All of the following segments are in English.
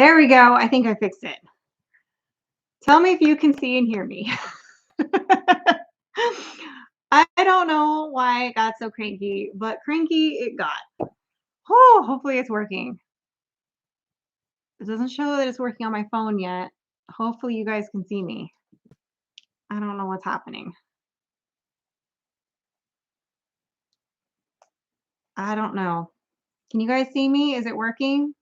There we go. I think I fixed it. Tell me if you can see and hear me. I don't know why it got so cranky, but cranky it got. Oh, hopefully it's working. It doesn't show that it's working on my phone yet. Hopefully you guys can see me. I don't know what's happening. I don't know. Can you guys see me? Is it working?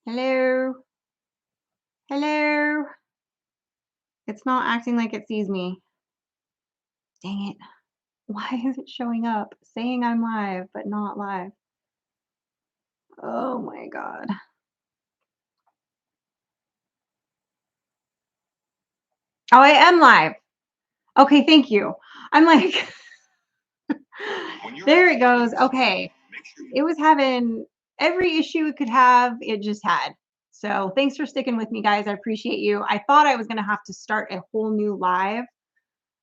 Hello? Hello? It's not acting like it sees me. Dang it. Why is it showing up saying I'm live, but not live? Oh my God. Oh, I am live. Okay, thank you. I'm like, there it goes. Okay. It was having every issue it could have, it just had. So thanks for sticking with me, guys. I appreciate you. I thought I was going to have to start a whole new live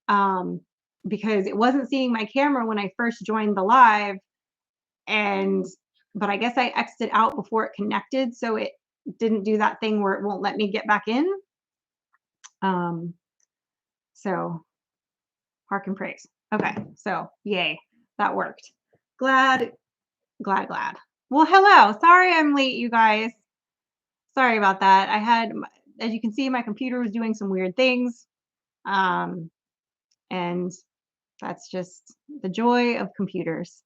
um, because it wasn't seeing my camera when I first joined the live. But I guess I exited out before it connected. So it didn't do that thing where it won't let me get back in. Um, so Hark and praise. Okay, so yay, that worked. Glad. Well, hello. Sorry I'm late, you guys. Sorry about that. As you can see, my computer was doing some weird things. And that's just the joy of computers.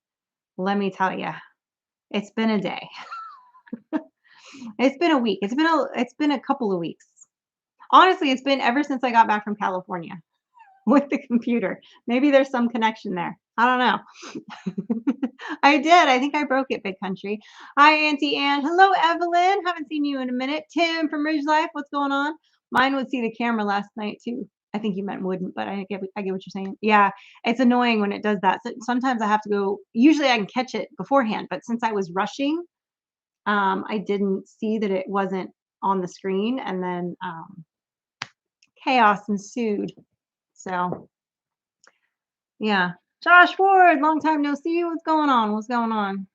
Let me tell you, it's been a day. It's been a week. It's been a couple of weeks. Honestly, it's been ever since I got back from California with the computer. Maybe there's some connection there. I don't know. I did. I think I broke it, Big Country. Hi, Auntie Anne. Hello, Evelyn. Haven't seen you in a minute. Tim from Ridge Life. What's going on? Mine would see the camera last night too. I think you meant wouldn't, but I get what you're saying. Yeah, it's annoying when it does that. So sometimes I have to go. Usually I can catch it beforehand, but since I was rushing, I didn't see that it wasn't on the screen, and then chaos ensued. So yeah. Josh Ward, long time no see. What's going on? What's going on?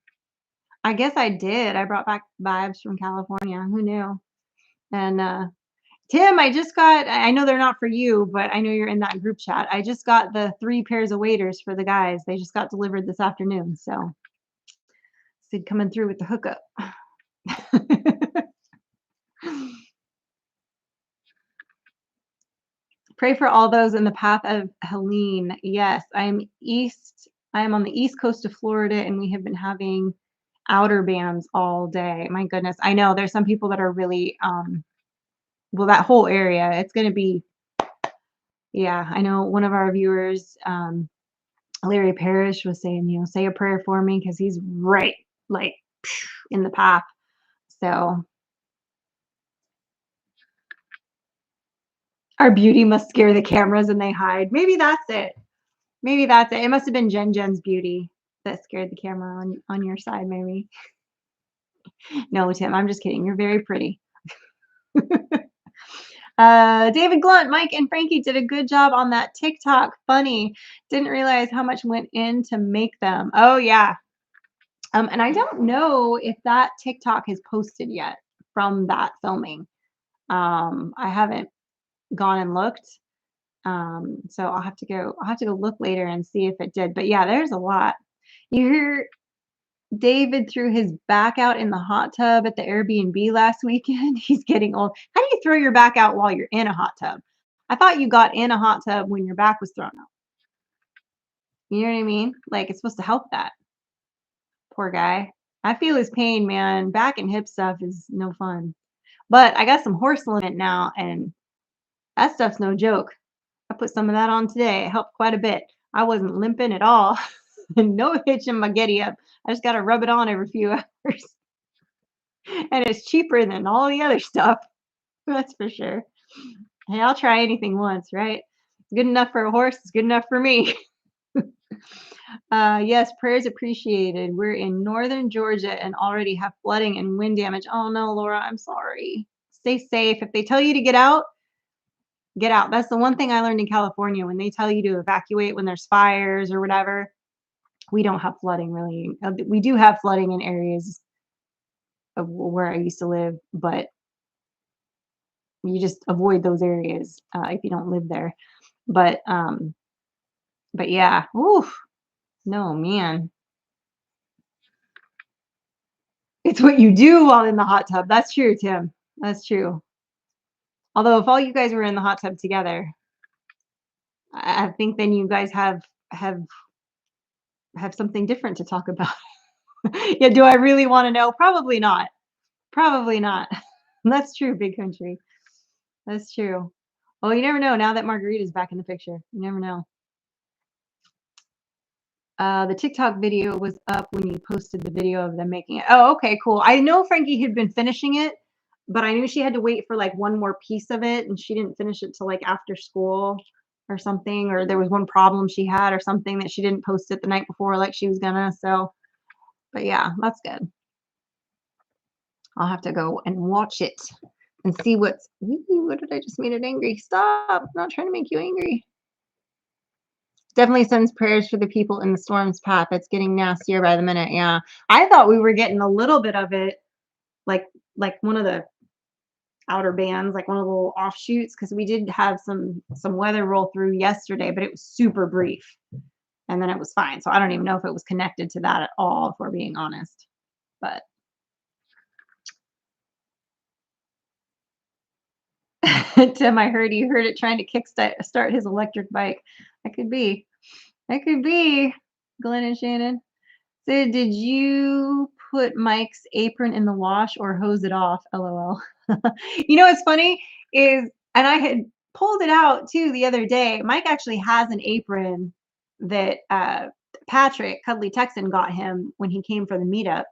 I guess I did. I brought back vibes from California. Who knew? And Tim, I know they're not for you, but I know you're in that group chat. I just got the 3 pairs of waders for the guys. They just got delivered this afternoon. So Sid coming through with the hookup. Pray for all those in the path of Helene. Yes, I am on the east coast of Florida, and we have been having outer bands all day. My goodness. I know there's some people that are really well, that whole area, it's gonna be, yeah, I know one of our viewers, Larry Parrish was saying, say a prayer for me because he's right like in the path. So our beauty must scare the cameras and they hide. Maybe that's it. Maybe that's it. It must have been Jen's beauty that scared the camera on your side, maybe. No, Tim, I'm just kidding. You're very pretty. David Glunt, Mike, and Frankie did a good job on that TikTok. Funny. Didn't realize how much went in to make them. Oh, yeah. And I don't know if that TikTok has posted yet from that filming. I haven't gone and looked. So I'll have to go look later and see if it did. But yeah, there's a lot. You hear David threw his back out in the hot tub at the Airbnb last weekend. He's getting old. How do you throw your back out while you're in a hot tub? I thought you got in a hot tub when your back was thrown out. You know what I mean? Like, it's supposed to help that. Poor guy. I feel his pain, man. Back and hip stuff is no fun. But I got some horse lint now, and that stuff's no joke. I put some of that on today. It helped quite a bit. I wasn't limping at all. No hitch in my giddy up. I just got to rub it on every few hours. And it's cheaper than all the other stuff. That's for sure. Hey, I'll try anything once, right? It's good enough for a horse. It's good enough for me. Yes, prayers appreciated. We're in northern Georgia and already have flooding and wind damage. Oh no, Laura, I'm sorry. Stay safe. If they tell you to get out, get out. That's the one thing I learned in California. When they tell you to evacuate when there's fires or whatever, We don't have flooding really. We do have flooding in areas of where I used to live, but you just avoid those areas if you don't live there. But um, but yeah, oof, no man, it's what you do while in the hot tub. That's true, Tim. That's true. Although if all you guys were in the hot tub together, I think then you guys have have something different to talk about. Yeah, do I really want to know? Probably not. Probably not. That's true, big country. That's true. Well, you never know now that Margarita's back in the picture. You never know. The TikTok video was up when you posted the video of them making it. Oh, okay, cool. I know Frankie had been finishing it, but I knew she had to wait for like one more piece of it, and she didn't finish it till like after school or something, or there was one problem she had or something that she didn't post it the night before like she was gonna. So, but yeah, that's good. I'll have to go and watch it and see what's. Ooh, what did I just made it angry? Stop! I'm not trying to make you angry. Definitely sends prayers for the people in the storm's path. It's getting nastier by the minute. Yeah. I thought we were getting a little bit of it, like one of the outer bands, like one of the little offshoots, because we did have some weather roll through yesterday, but it was super brief. And then it was fine. So I don't even know if it was connected to that at all, if we're being honest. But Tim, I heard you heard it trying to start his electric bike. That could be. That could be. Glenn and Shannon. So did you put Mike's apron in the wash or hose it off? LOL. You know what's funny is, and I had pulled it out too the other day. Mike actually has an apron that Patrick, Cuddly Texan, got him when he came for the meetup.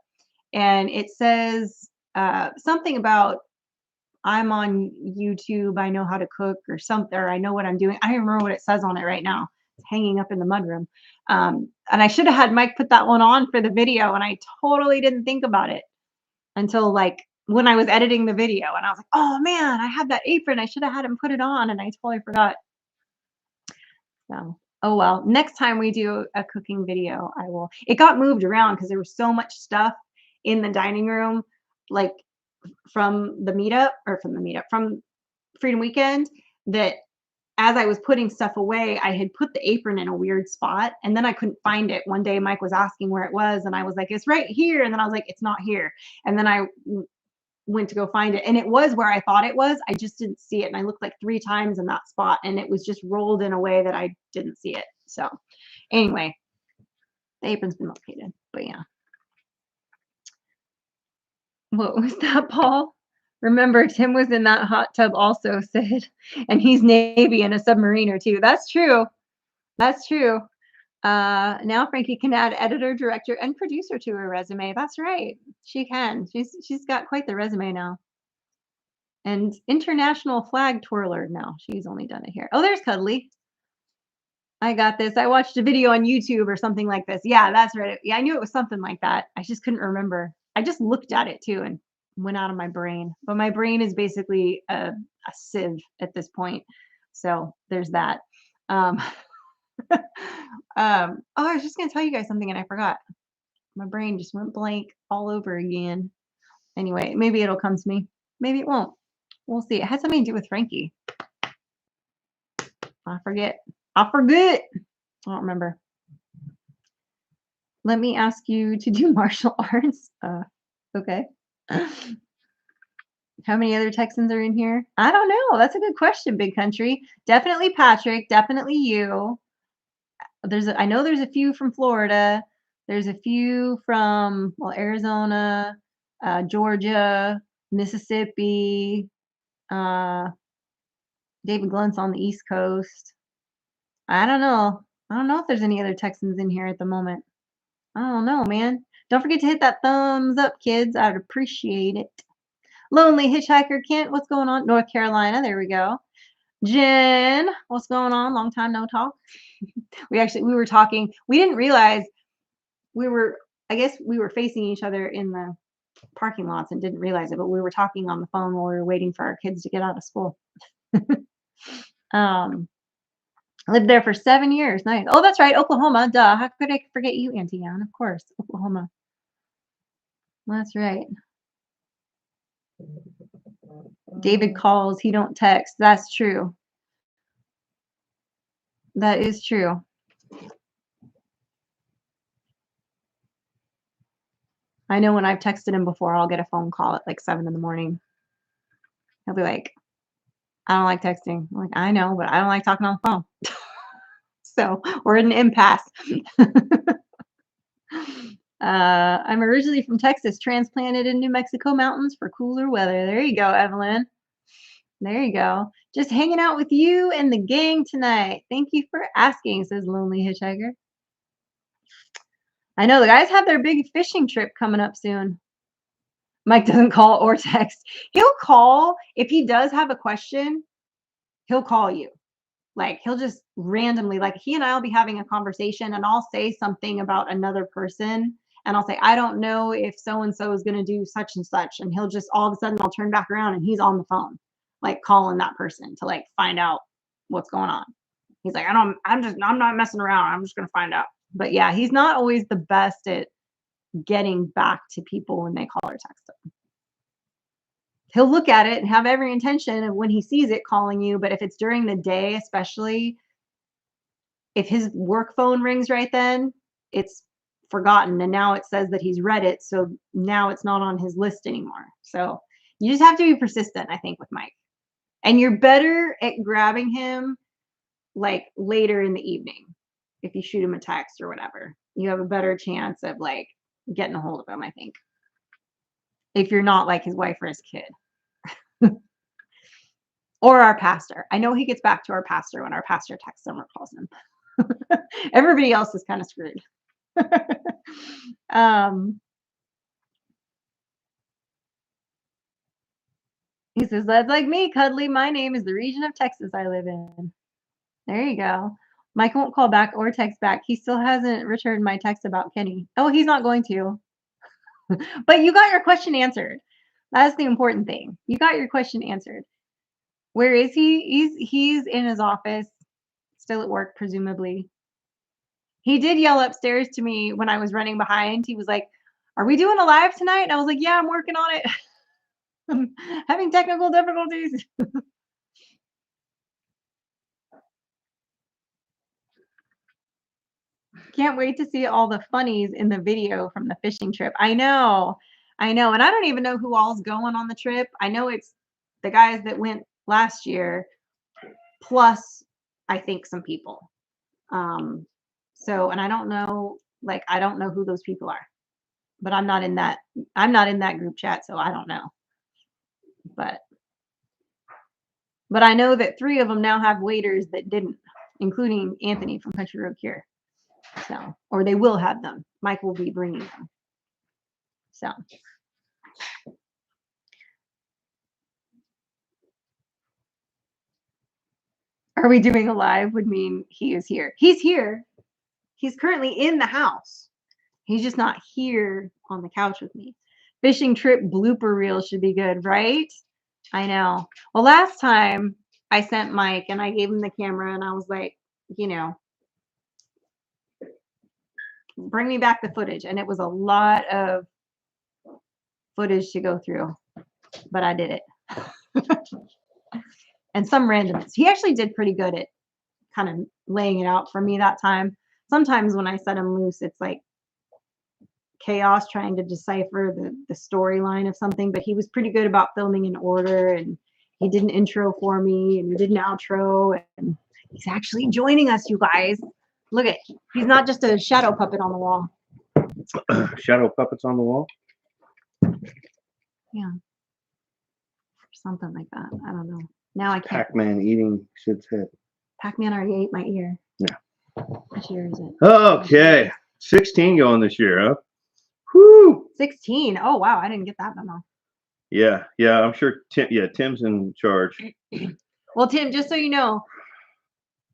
And it says something about I'm on YouTube, I know how to cook or something, or I know what I'm doing. I don't remember what it says on it right now. It's hanging up in the mudroom. And I should have had Mike put that one on for the video, and I totally didn't think about it until like when I was editing the video, and I was like, oh man, I have that apron. I should have had him put it on, and I totally forgot. So, oh well. Next time we do a cooking video, I will. It got moved around because there was so much stuff in the dining room, like from Freedom Weekend, that as I was putting stuff away, I had put the apron in a weird spot, and then I couldn't find it. One day Mike was asking where it was, and I was like, "It's right here." And then I was like, "It's not here." And then I went to go find it, and it was where I thought it was. I just didn't see it, and I looked like 3 times in that spot, and it was just rolled in a way that I didn't see it. So, anyway, the apron's been located, but yeah. What was that, Paul? Remember, Tim was in that hot tub also, Sid, and he's Navy and a submariner too. That's true. That's true. Now Frankie can add editor, director, and producer to her resume. That's right. She can. She's got quite the resume now. And international flag twirler. No, she's only done it here. Oh, there's Cuddly. I got this. I watched a video on YouTube or something like this. Yeah, that's right. Yeah, I knew it was something like that. I just couldn't remember. I just looked at it too and went out of my brain. But my brain is basically a sieve at this point. So there's that. Um, oh, I was just gonna tell you guys something and I forgot. My brain just went blank all over again. Anyway, maybe it'll come to me. Maybe it won't. We'll see. It had something to do with Frankie. I forget. I forget. I don't remember. Let me ask you to do martial arts. Okay. How many other Texans are in here? I don't know. That's a good question, Big Country. Definitely Patrick. Definitely you. I know there's a few from Florida. There's a few from, well, Arizona, Georgia, Mississippi. Uh, David Glunt's on the East Coast. I don't know. I don't know if there's any other Texans in here at the moment. I don't know, man. Don't forget to hit that thumbs up, kids. I'd appreciate it. Lonely Hitchhiker Kent, what's going on? North Carolina, there we go. Jen, what's going on? Long time no talk. We were talking. We didn't realize I guess we were facing each other in the parking lots and didn't realize it, but we were talking on the phone while we were waiting for our kids to get out of school. um, Lived there for 7 years. Nice. Oh, that's right, Oklahoma. Duh. How could I forget you, Auntie Anne? Of course, Oklahoma. That's right. David calls. He don't text. That's true. That is true. I know when I've texted him before, I'll get a phone call at like 7 in the morning. He'll be like, I don't like texting. I'm like, I know, but I don't like talking on the phone. So we're at an impasse. I'm originally from Texas, transplanted in New Mexico mountains for cooler weather. There you go, Evelyn. There you go. Just hanging out with you and the gang tonight. Thank you for asking, says Lonely Hitchhiker. I know the guys have their big fishing trip coming up soon. Mike doesn't call or text. He'll call if he does have a question. He'll call you. Like he'll just randomly, like he and I'll be having a conversation and I'll say something about another person and I'll say, I don't know if so and so is going to do such and such. And he'll just all of a sudden I'll turn back around and he's on the phone, like calling that person to like find out what's going on. He's like, I'm not messing around. I'm just going to find out. But yeah, he's not always the best at getting back to people when they call or text him. He'll look at it and have every intention of when he sees it calling you, but if it's during the day, especially if his work phone rings right then, it's forgotten and now it says that he's read it, so now it's not on his list anymore. So you just have to be persistent, I think, with Mike. And you're better at grabbing him like later in the evening. If you shoot him a text or whatever, you have a better chance of like getting a hold of him, I think. If you're not like his wife or his kid. Or our pastor. I know he gets back to our pastor when our pastor texts him or calls him. Everybody else is kind of screwed. He says, that's like me, cuddly. My name is the region of Texas I live in. There you go. Mike won't call back or text back. He still hasn't returned my text about Kenny. Oh, he's not going to. But you got your question answered. That's the important thing. You got your question answered. Where is he? He's in his office, still at work, presumably. He did yell upstairs to me when I was running behind. He was like, are we doing a live tonight? And I was like, yeah, I'm working on it. I'm having technical difficulties. Can't wait to see all the funnies in the video from the fishing trip. I know. And I don't even know who all's going on the trip. I know it's the guys that went last year, plus I think some people. So, and I don't know who those people are, but I'm not in that group chat, so I don't know. But I know that 3 of them now have waiters that didn't, including Anthony from Country Road Cure. So, or they will have them. Mike will be bringing them. So. Are we doing a live would mean he is here. He's here. He's currently in the house. He's just not here on the couch with me. Fishing trip blooper reel should be good, right? I know. Well, last time I sent Mike and I gave him the camera and I was like, bring me back the footage. And it was a lot of footage to go through, but I did it. And some randomness. He actually did pretty good at kind of laying it out for me that time. Sometimes when I set him loose, it's like chaos trying to decipher the storyline of something, but he was pretty good about filming in order, and he did an intro for me and he did an outro, and he's actually joining us, you guys. Look at, he's not just a shadow puppet on the wall. Shadow puppets on the wall? Yeah. Something like that. I don't know. Now I can't. Pac-Man eating Sid's head. Pac-Man already ate my ear. Yeah. Which year is it? Okay. 16 going this year, huh? Whoo! 16. Oh, wow. I didn't get that memo. Yeah. I'm sure Tim's in charge. Well, Tim, just so you know,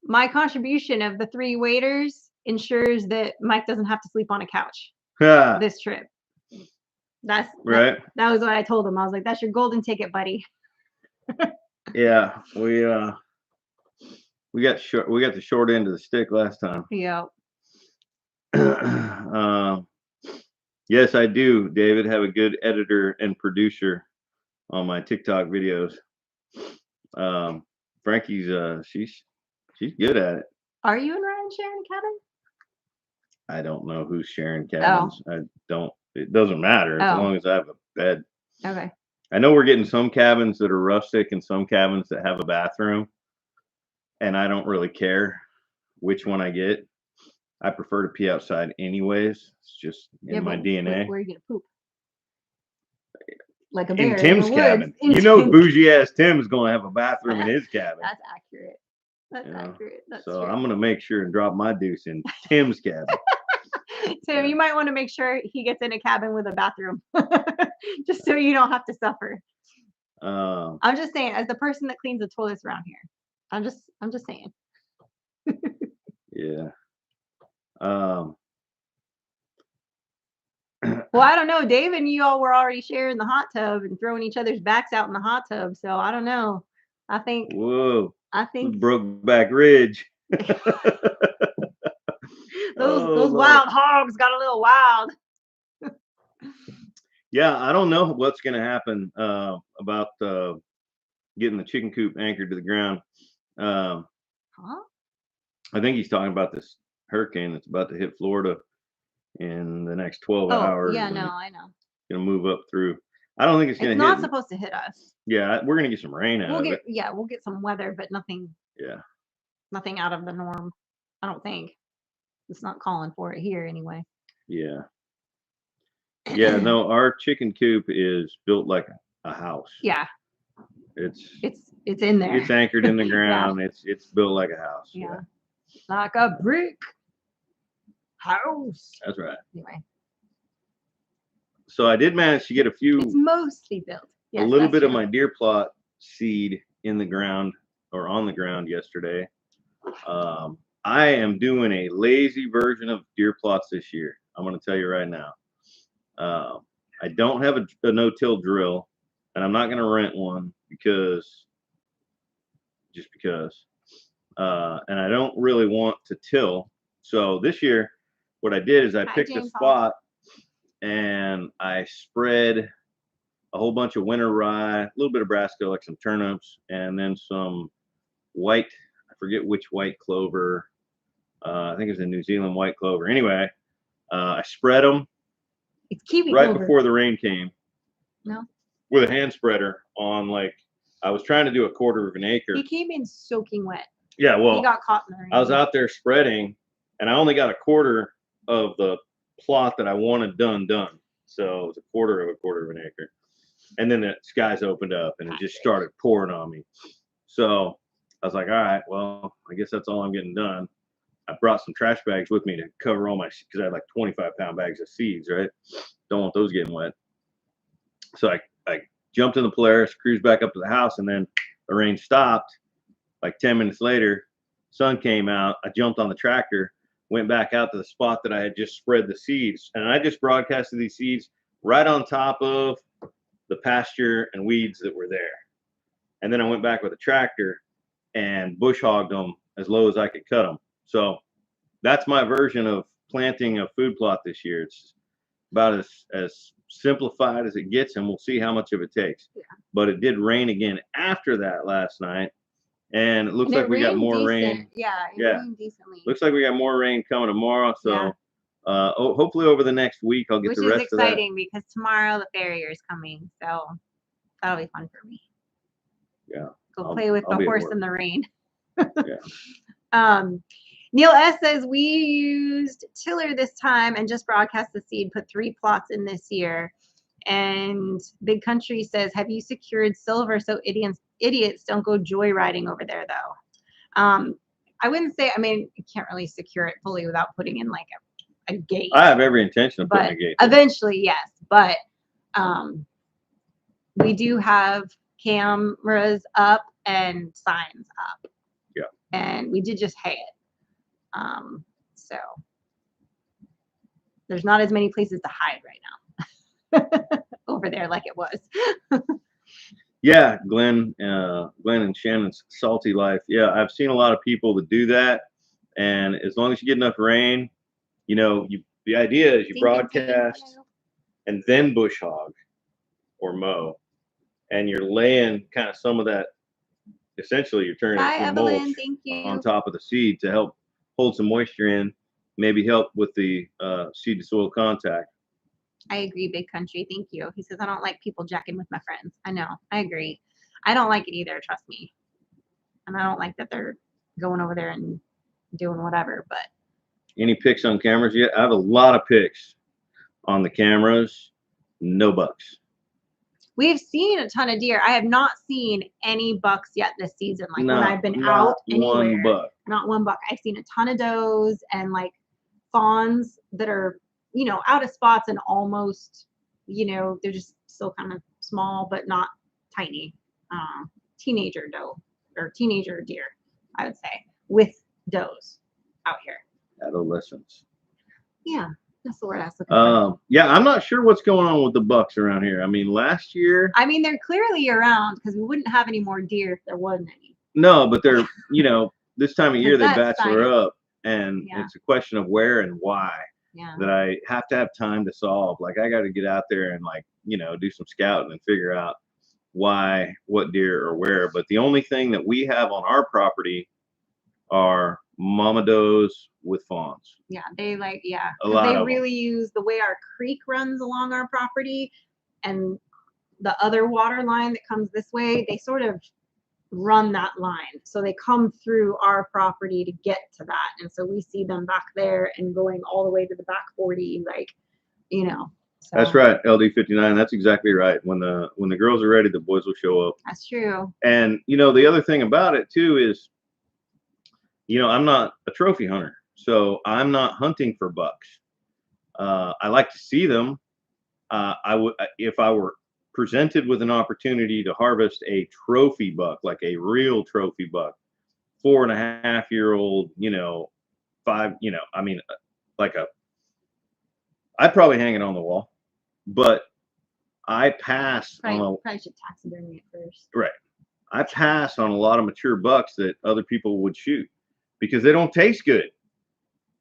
my contribution of the 3 waiters ensures that Mike doesn't have to sleep on a couch this trip. That's right. That was what I told him. I was like, that's your golden ticket, buddy. Yeah, we We got the short end of the stick last time. Yeah. Yes, I do, David. Have a good editor and producer on my TikTok videos. Frankie's she's good at it. Are you and Ryan sharing a cabin? I don't know who's sharing Oh. cabins. I don't. It doesn't matter as Oh. long as I have a bed. Okay. I know we're getting some cabins that are rustic and some cabins that have a bathroom, and I don't really care which one I get. I prefer to pee outside anyways. It's just in my DNA. Where are you gonna poop? Like a bear In Tim's the cabin. woods. You know, bougie ass Tim is going to have a bathroom in his cabin. That's accurate. That's accurate. That's so true. I'm going to make sure and drop my deuce in Tim's cabin. Tim, you might want to make sure he gets in a cabin with a bathroom, just so you don't have to suffer. I'm just saying, as the person that cleans the toilets around here, I'm just saying. Yeah. Well, I don't know. Dave and you all were already sharing the hot tub and throwing each other's backs out in the hot tub. So I don't know. I think. Whoa. I think Brokeback Ridge. those wild hogs got a little wild. Yeah, I don't know what's going to happen about getting the chicken coop anchored to the ground. Huh? I think he's talking about this hurricane that's about to hit Florida in the next 12 hours. Yeah, no, I know. Going to move up through. I don't think it's going to hit. It's not supposed to hit us. Yeah, we're going to get some rain out of it. Yeah, we'll get some weather, but nothing. Yeah. Nothing out of the norm. I don't think. It's not calling for it here anyway. Yeah. Yeah, no, our chicken coop is built like a house. Yeah. It's in there. It's anchored in the ground. Yeah. It's built like a house. Yeah. Like a brick house. That's right. Anyway. So I did manage to get a few. It's mostly built. Yes, a little bit of my deer plot seed in the ground or on the ground yesterday. I am doing a lazy version of deer plots this year. I'm going to tell you right now. I don't have a no-till drill, and I'm not going to rent one because. And I don't really want to till. So this year, what I did is I picked a spot and I spread a whole bunch of winter rye, a little bit of brassica, like some turnips, and then some white, I forget which white clover. I think it was a New Zealand white clover. Anyway, I spread them before the rain came. No. With a hand spreader on, like, I was trying to do a quarter of an acre. He came in soaking wet. Yeah, well, he got caught in the rain. I was out there spreading, and I only got a quarter of the plot that I wanted done. So it was a quarter of an acre. And then the skies opened up, and it just started pouring on me. So I was like, all right, well, I guess that's all I'm getting done. I brought some trash bags with me to cover all my, because I had like 25-pound bags of seeds, right? Don't want those getting wet. So I jumped in the Polaris, cruised back up to the house, and then the rain stopped. Like 10 minutes later, sun came out. I jumped on the tractor, went back out to the spot that I had just spread the seeds. And I just broadcasted these seeds right on top of the pasture and weeds that were there. And then I went back with a tractor and bush hogged them as low as I could cut them. So that's my version of planting a food plot this year. It's about as simplified as it gets, and we'll see how much of it takes. Yeah. But it did rain again after that last night, and it looks like we got more rain. Yeah, it rained decently. Looks like we got more rain coming tomorrow. So hopefully over the next week I'll get the rest of that. Which is exciting because tomorrow the farrier is coming, so that'll be fun for me. Yeah. Go play with the horse in the rain. Yeah. Neil S says we used tiller this time and just broadcast the seed, put 3 plots in this year. And Big Country says, have you secured silver so idiots don't go joyriding over there though? I wouldn't say, I mean, you can't really secure it fully without putting in like a gate. I have every intention of putting a gate there. Eventually, yes. But we do have cameras up and signs up. Yeah. And we did just hay it. So there's not as many places to hide right now over there like it was. Yeah, Glenn and Shannon's Salty Life. Yeah, I've seen a lot of people that do that, and as long as you get enough rain, the idea is you Ding, ding, ding. broadcast and then bush hog or mow, and you're laying kind of some of that. Essentially, you're turning it Bye, to mulch Evelyn. Thank on you. top of the seed to help hold some moisture in, maybe help with the seed to soil contact. I agree, Big Country. Thank you. He says, I don't like people jacking with my friends. I know. I agree. I don't like it either. Trust me. And I don't like that they're going over there and doing whatever. But Any pics on cameras yet? I have a lot of pics on the cameras. No bucks. we've seen a ton of deer. I have not seen any bucks yet this season. Like when I've been Not out anywhere, one buck. not one buck. I've seen a ton of does and like fawns that are, out of spots and almost, they're just still kind of small, but not tiny. Teenager doe or teenager deer, I would say, with does out here. Adolescents. Yeah, that's the word I was looking for. Yeah, I'm not sure what's going on with the bucks around here. I mean, last year. I mean, they're clearly around because we wouldn't have any more deer if there wasn't any. No, but they're, this time of year they That's bachelor science. up, and Yeah. it's a question of where and why Yeah. that I have to have time to solve. Like I got to get out there and do some scouting and figure out why, what deer or where. But the only thing that we have on our property are mama does with fawns. Yeah, they A lot they of really use the way our creek runs along our property and the other water line that comes this way, they sort of run that line. So they come through our property to get to that. And so we see them back there and going all the way to the back 40, So That's right, LD59. That's exactly right. When the girls are ready, the boys will show up. That's true. And the other thing about it too is, I'm not a trophy hunter, so I'm not hunting for bucks. I like to see them. I would, if I were presented with an opportunity to harvest a trophy buck, like a real trophy buck, 4.5-year-old, five, I mean, like I'd probably hang it on the wall, but I pass on Probably should taxidermy it first. right. I pass on a lot of mature bucks that other people would shoot because they don't taste good.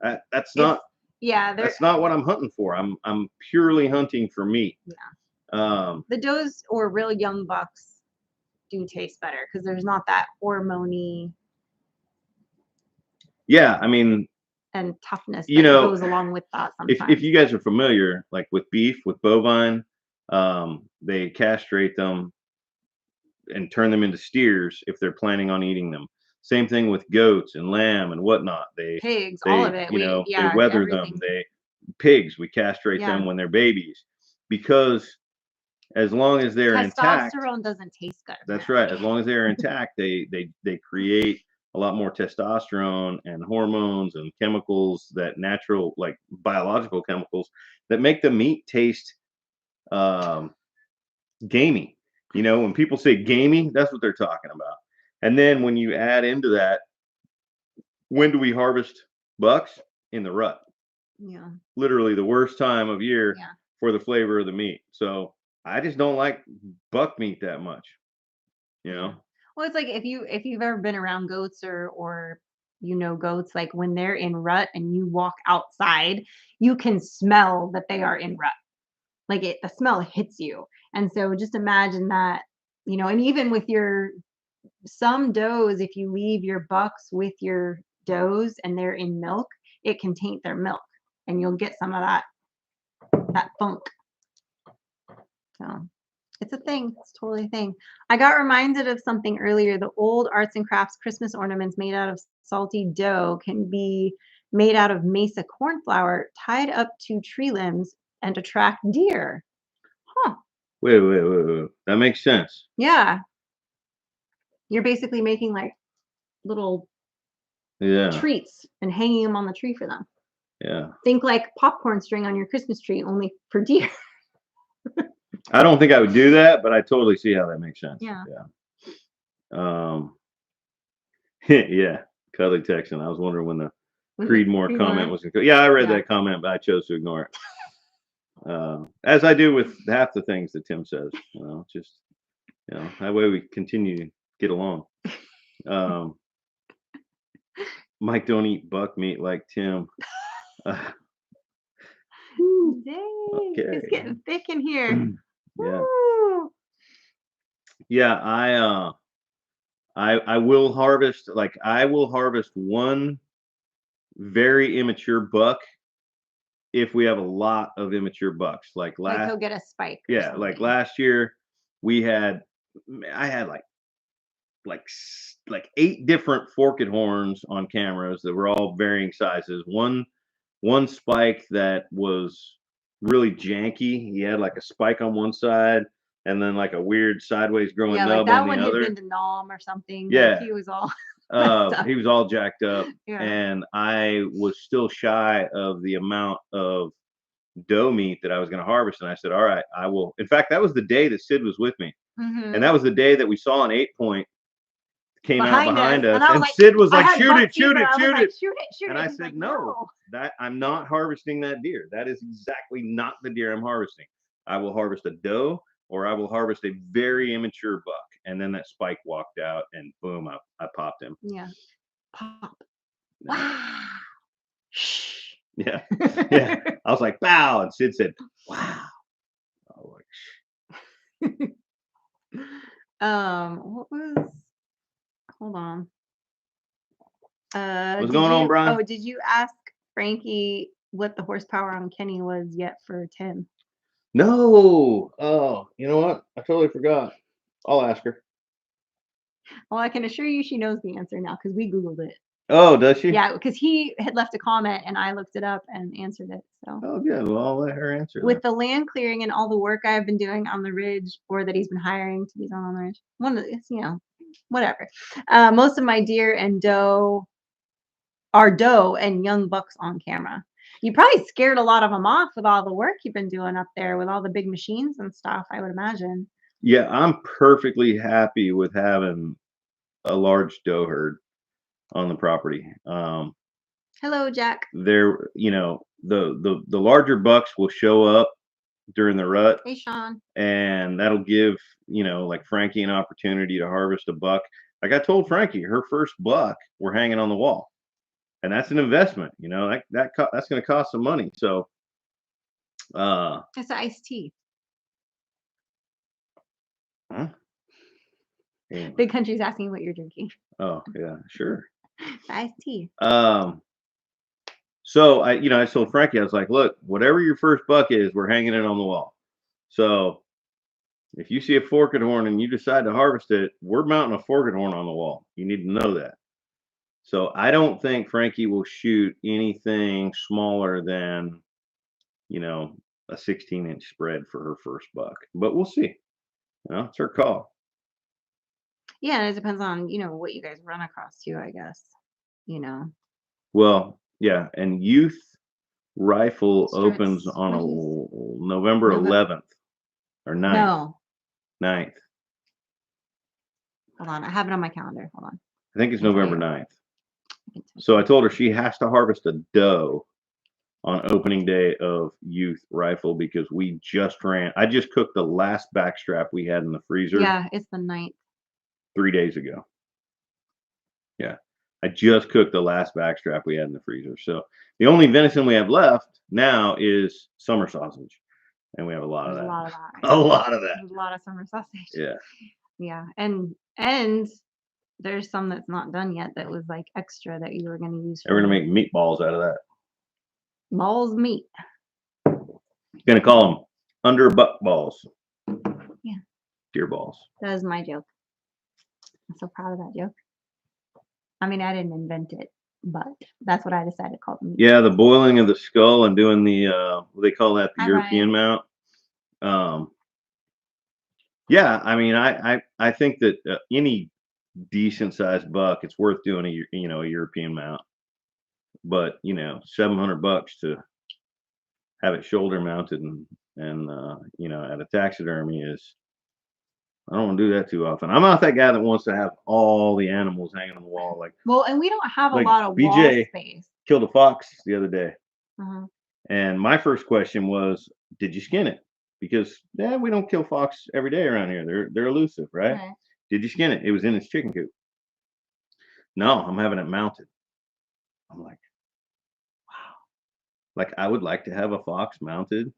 That's not what I'm hunting for. I'm purely hunting for meat. Yeah. The does or real young bucks do taste better because there's not that hormone-y. Yeah, I mean, and toughness that goes along with that sometimes. If you guys are familiar, like with beef, with bovine, they castrate them and turn them into steers if they're planning on eating them. Same thing with goats and lamb and whatnot. Pigs, all of it. They weather them. Pigs, we castrate them when they're babies because as long as they're intact, testosterone doesn't taste good. That's right. As long as they're intact, they create a lot more testosterone and hormones and chemicals, that natural, like biological chemicals that make the meat taste gamey. When people say gamey, that's what they're talking about. And then when you add into that, when do we harvest bucks? In the rut. Yeah. Literally the worst time of year for the flavor of the meat. So I just don't like buck meat that much. Well, it's like if you've ever been around goats or goats, like when they're in rut and you walk outside, you can smell that they are in rut. Like the smell hits you. And so just imagine that, and even with some does, if you leave your bucks with your does and they're in milk, it can taint their milk and you'll get some of that funk. So it's a thing. It's totally a thing. I got reminded of something earlier. The old arts and crafts Christmas ornaments made out of salty dough can be made out of mesa corn flour tied up to tree limbs and attract deer. Huh. Wait. That makes sense. Yeah. You're basically making like little treats and hanging them on the tree for them. Yeah. Think like popcorn string on your Christmas tree, only for deer. I don't think I would do that, but I totally see how that makes sense. Yeah. Yeah. Cuddly Texan. I was wondering when the Creedmoor comment was going to go. Yeah, I read that comment, but I chose to ignore it. As I do with half the things that Tim says. Just You know, that way we continue to get along. Um, Mike don't eat buck meat like Tim. Uh, Dang, it's okay. getting thick in here. Yeah. Woo. Yeah, I will harvest one very immature buck if we have a lot of immature bucks. Like Like he'll get a spike or yeah, like something. last year I had like 8 different forked horns on cameras that were all varying sizes. One spike that was really janky. He had like a spike on one side and then like a weird sideways growing Yeah, like nub on that the one had other. been to Nom or something. Like Yeah, he was all messed up. he was all jacked up, Yeah. and I was still shy of the amount of doe meat that I was going to harvest. And I said, "All right, I will." In fact, that was the day that Sid was with me, and Mm-hmm. that was the day that we saw an 8-point came out Behind us, behind and us, I was and like, Sid was I like, had "Shoot buck it, shoot fever. it, I was shoot like, it!" shoot And it. I He's said, like, "No, no. that I'm not harvesting that deer. That is exactly not the deer I'm harvesting. I will harvest a doe, or I will harvest a very immature buck." And then that spike walked out, and boom, I popped him. Yeah. Pop. No. Wow. Shh. Yeah, yeah. I was like, "Bow," and Sid said, "Wow." I was like, What was? Hold on. "What's Did going on, you? Brian?" Oh, did you ask Frankie what the horsepower on Kenny was yet for Tim? No. Oh, you know what? I totally forgot. I'll ask her. Well, I can assure you she knows the answer now because we Googled it. Oh, does she? Yeah, because he had left a comment and I looked it up and answered it. So Oh, good. Well, I'll let her answer with that. the land clearing and all the work I've been doing on the ridge, or that he's been hiring to be done on the ridge, one of it's whatever. Most of my deer and doe are doe and young bucks on camera. You probably scared a lot of them off with all the work you've been doing up there with all the big machines and stuff, I would imagine. Yeah, I'm perfectly happy with having a large doe herd on the property. Hello, Jack. There, you know, the larger bucks will show up during the rut, Hey, Sean. and that'll give like Frankie an opportunity to harvest a buck. Like I told Frankie, her first buck we're hanging on the wall, and that's an investment. That's going to cost some money. So, It's iced tea. huh? Anyway. Big Country's asking what you're drinking. Oh yeah, sure. It's iced tea. So I told Frankie, I was like, look, whatever your first buck is, we're hanging it on the wall. So if you see a forked horn and you decide to harvest it, we're mounting a forked horn on the wall. You need to know that. So I don't think Frankie will shoot anything smaller than, a 16-inch spread for her first buck. But we'll see. It's her call. Yeah, and it depends on, what you guys run across too, I guess. Well, yeah, and youth rifle opens Starts on when a he's November November. 11th or 9th. No. 9th. Hold on. I have it on my calendar. Hold on. I think it's I can tell November you. 9th. So I told her she has to harvest a doe on opening day of youth rifle because I just cooked the last backstrap we had in the freezer Yeah, it's the 9th. 3 days ago. Yeah. I just cooked the last backstrap we had in the freezer. So the only venison we have left now is summer sausage. And we have a lot of There's a that. lot of that. A lot of that. There's a lot of summer sausage. Yeah. Yeah. And there's some that's not done yet that was like extra that you were going to use And we're for going to make meatballs out of that. balls meat. Going to call them under buck balls. Yeah. Deer balls. That was my joke. I'm so proud of that joke. I mean, I didn't invent it, but that's what I decided to call them. Yeah, the boiling of the skull and doing the they call that the Hi, European Ryan. mount. Yeah, I mean, I think that any decent sized buck, it's worth doing a European mount. But $700 to have it shoulder mounted and at a taxidermy is. I don't want to do that too often. I'm not that guy that wants to have all the animals hanging on the wall. Well, and we don't have a Like lot of wall BJ space. killed a fox the other day. Uh-huh. And my first question was, did you skin it? because we don't kill fox every day around here. They're elusive, right? Right. Did you skin it? It was in its chicken coop. No, I'm having it mounted. I'm like, wow. Like I would like to have a fox mounted,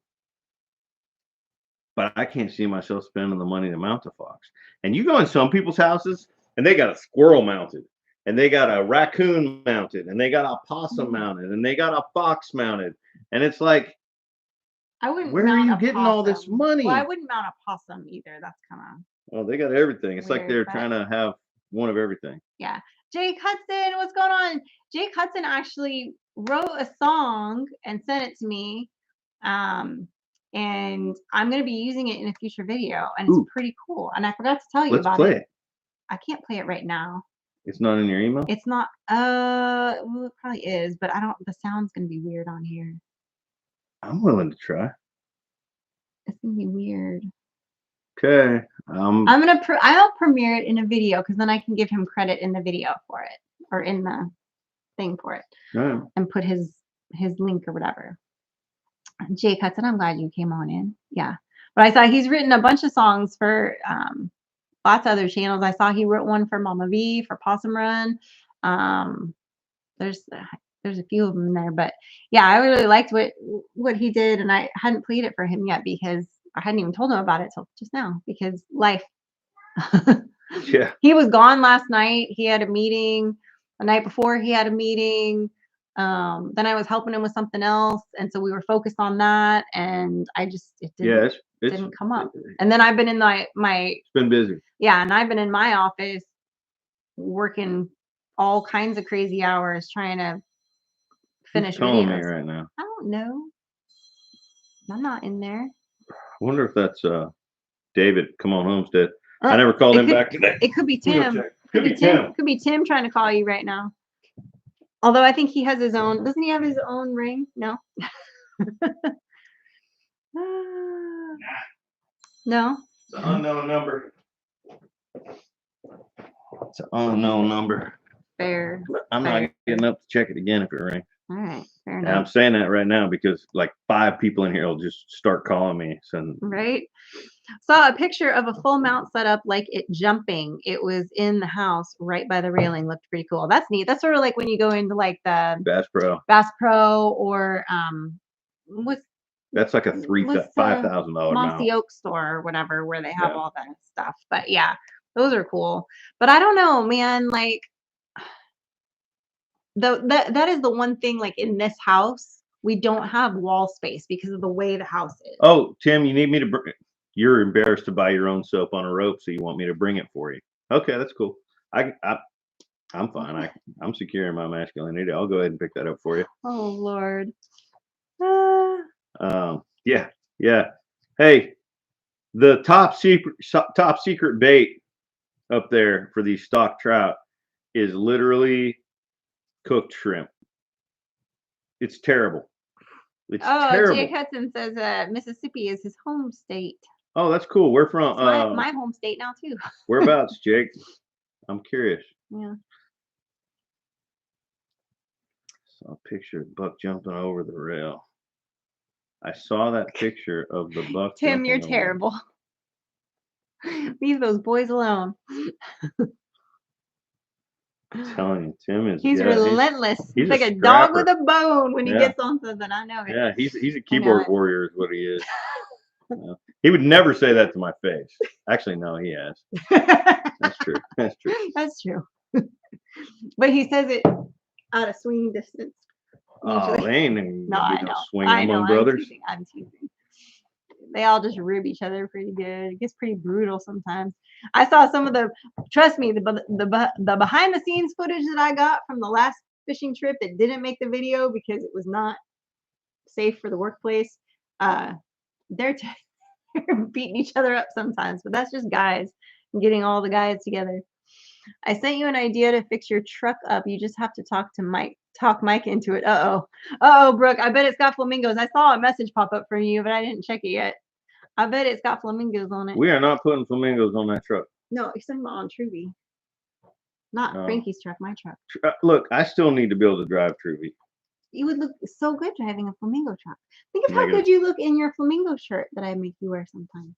but I can't see myself spending the money to mount a fox. And you go in some people's houses and they got a squirrel mounted, and they got a raccoon mounted, and they got a possum mounted, and they got a fox mounted. And it's like, I wouldn't where are mount you a getting all this possum. Well, I money? wouldn't mount a possum either. That's kind of Well, they got everything. It's like weird, they're but trying to have one of everything. yeah. Jake Hudson, what's going on? Jake Hudson actually wrote a song and sent it to me. And I'm going to be using it in a future video, and it's Ooh, pretty cool. And I forgot to tell you let's about play it. it. I can't play it right now. It's not in your email? It's not, well, it probably is, but the sound's going to be weird on here. I'm willing to try. It's going to be weird. Okay. I'll premiere it in a video, because then I can give him credit in the video for it, or in the thing for it, Right. and put his link or whatever. Jake Hudson, I'm glad you came on in. Yeah. But I saw he's written a bunch of songs for lots of other channels. I saw he wrote one for Mama V, for Possum Run. There's a few of them there, but yeah, I really liked what he did, and I hadn't played it for him yet because I hadn't even told him about it till just now, because life. Yeah. He was gone last night. He had a meeting. The night before, he had a meeting. Then I was helping him with something else, and so we were focused on that, and it didn't come up. And then I've been in it's been busy. Yeah, and I've been in my office working all kinds of crazy hours trying to finish Who's calling me videos. right now? I don't know. I'm not in there. I wonder if that's David. Come on, Homestead. I never called him back today. It could be Tim. Could be Tim. Could be Tim trying to call you right now. Although I think he has his own. Doesn't he have his own ring? No. No. It's an unknown number. It's an unknown number. Fair. But I'm not getting up to check it again if it rings. All right. Fair And enough. I'm saying that right now because like 5 people in here will just start calling me. So Right. Saw a picture of a full mount setup, like it jumping. It was in the house right by the railing. Looked pretty cool. That's neat. That's sort of like when you go into like the Bass Pro or what's that's like a $5,000 Mossy Oak store or whatever, where they have all that stuff. But yeah, those are cool. But I don't know, man. Like that is the one thing. Like in this house, we don't have wall space because of the way the house is. Oh, Tim, you need me to bring. You're embarrassed to buy your own soap on a rope, so you want me to bring it for you. Okay, that's cool. I'm fine. I'm secure in my masculinity. I'll go ahead and pick that up for you. Oh Lord. Yeah. Hey, the top secret bait up there for these stock trout is literally cooked shrimp. It's terrible. It's terrible. Jake Hudson says Mississippi is his home state. Oh, that's cool. We're from it's my home state now too. Whereabouts, Jake? I'm curious. Yeah. Saw a picture of buck jumping over the rail. I saw that picture of the buck. Tim, you're terrible. Leave those boys alone. I'm telling you, Tim is. He's relentless. He's like a dog with a bone when he gets on something. I know it. Yeah, he's a keyboard warrior, is what he is. He would never say that to my face. Actually, no, he has. That's true. That's true. That's true. But he says it out of swinging distance. Oh, they ain't even no swing among brothers. I'm teasing. They all just rib each other pretty good. It gets pretty brutal sometimes. I saw some of trust me, the behind the scenes footage that I got from the last fishing trip that didn't make the video because it was not safe for the workplace. They're beating each other up sometimes, but that's just guys getting all the guys together. I sent you an idea to fix your truck up. You just have to talk Mike into it. Brooke, I bet it's got flamingos. I saw a message pop up from you, but I didn't check it yet. I bet it's got flamingos on it. We are not putting flamingos on that truck. No, you're talking about on Truby. Not Frankie's truck, my truck. Look, I still need to be able to drive Truby. You would look so good driving a flamingo truck. Think of how Negative. good you look in your flamingo shirt that I make you wear sometimes.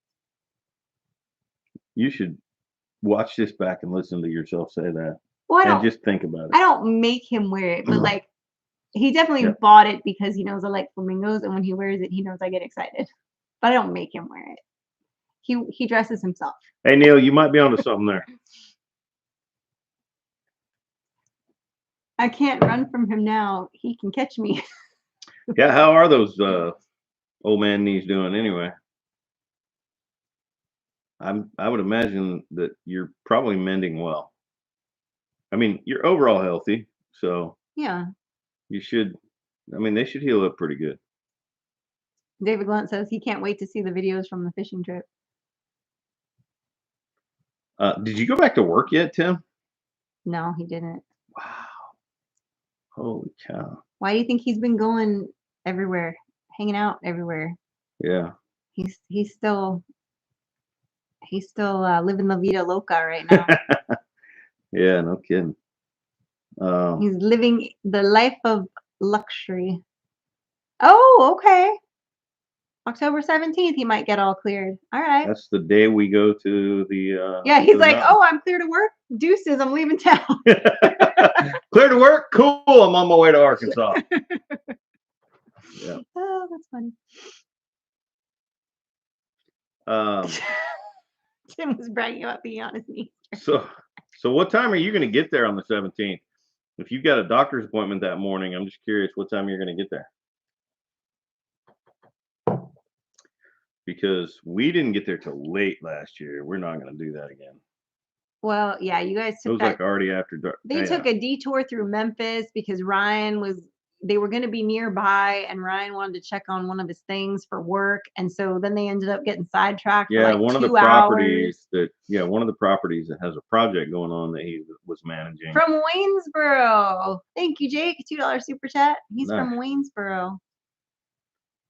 You should watch this back and listen to yourself say that, Well, and just think about I it. don't make him wear it, but like he definitely Yeah. bought it because he knows I like flamingos, and when he wears it, he knows I get excited. But I don't make him wear it. He dresses himself. Hey Neil, you might be onto something there. I can't run from him now. He can catch me. Yeah, how are those old man knees doing anyway? I would imagine that you're probably mending well. I mean, you're overall healthy, so Yeah. you should. I mean, they should heal up pretty good. David Blunt says he can't wait to see the videos from the fishing trip. Did you go back to work yet, Tim? No, he didn't. Wow. Holy cow. Why do you think he's been going everywhere, hanging out everywhere? Yeah. He's still living la vida loca right now. Yeah, no kidding. He's living the life of luxury. Oh, okay. October 17th, he might get all cleared. All right. That's the day we go to the. Yeah, he's to the like, mountain. oh, I'm clear to work. Deuces, I'm leaving town. Clear to work? Cool. I'm on my way to Arkansas. Yeah. Oh, that's funny. Tim was bragging about being on his knees. So what time are you going to get there on the 17th? If you've got a doctor's appointment that morning, I'm just curious what time you're going to get there. Because we didn't get there till late last year. We're not going to do that again. Well, yeah, you guys It took was that. like already after dark. They took a detour through Memphis because they were going to be nearby, and Ryan wanted to check on one of his things for work, and so then they ended up getting sidetracked. Yeah, for like one of the 2 properties hours. one of the properties that has a project going on that he was managing. From Waynesboro. Thank you, Jake. $2 super chat. He's Nice. from Waynesboro.